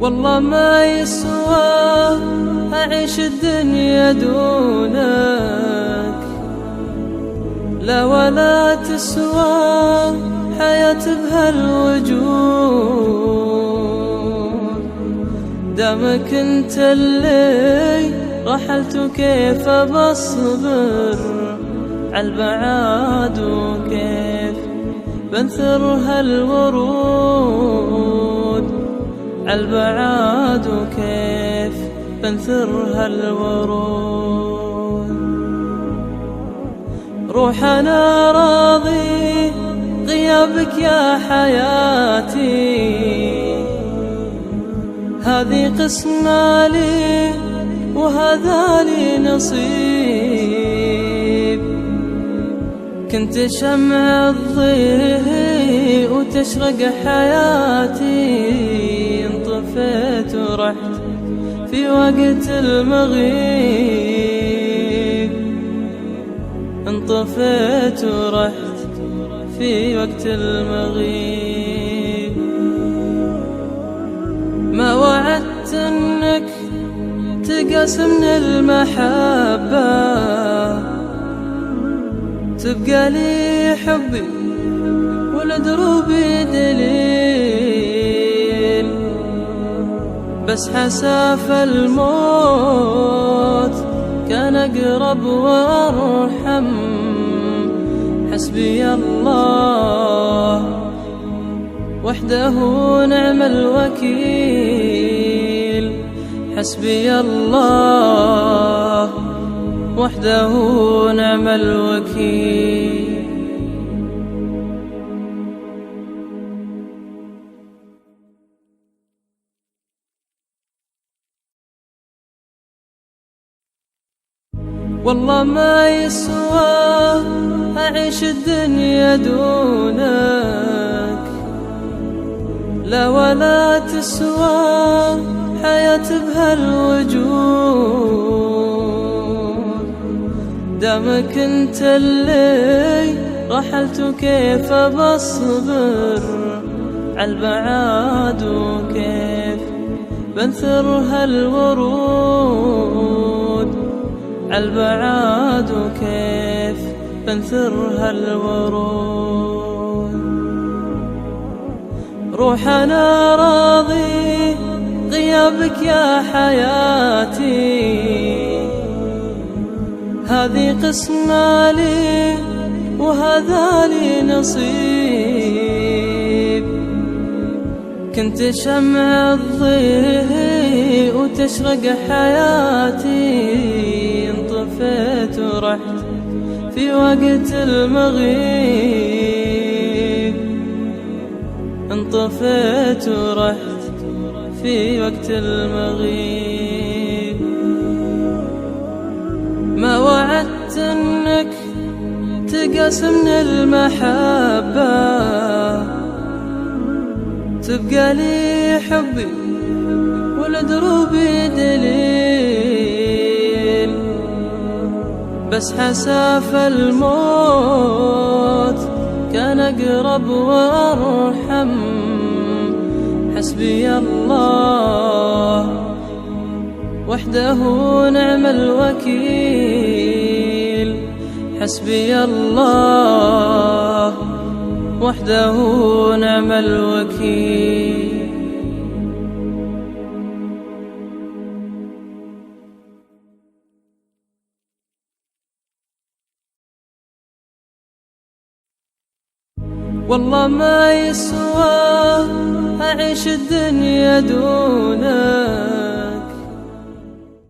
والله ما يسوى أعيش الدنيا دونك، لا ولا تسوى حياة بهالوجود. دامك انت اللي رحلت وكيف بصبر عالبعاد، وكيف بنثر هالورود عالبعاد، وكيف بنثر هالورود. روح أنا راضي غيابك يا حياتي، هذه قسمة لي وهذا لي نصيب. كنت شمع الضيء وتشرق حياتي، انطفيت ورحت في وقت المغيب، انطفيت ورحت في وقت المغيب. ما وعدت انك تقاسمن المحبة، تبقى لي حبي ولدروبي دليل. بس حساف الموت كان أقرب وأرحم، حسبي الله وحده نعم الوكيل. حسبي الله وحده نعم الوكيل. والله ما يسوى أعيش الدنيا دونك، لا ولا تسوى حياة بهالوجود. دامك انت اللي رحلت وكيف بصبر عالبعاد، وكيف بنثر هالورود عالبعاد، وكيف بنثر هالورود. روح أنا راضي غيابك يا حياتي، هذه قسمة لي وهذا لي نصيب. كنت شمع الضيء وتشرق حياتي، انطفيت ورحت في وقت المغيب، انطفيت ورحت في وقت المغيب. ما وعدت انك تقاسمن المحبة، تبقى لي حبي ولدروبي دليل. بس حساف الموت كان أقرب وأرحم، حسبي الله وحده نعم الوكيل. حسبي الله وحده نعم الوكيل. والله ما يسوى أعيش الدنيا دونك،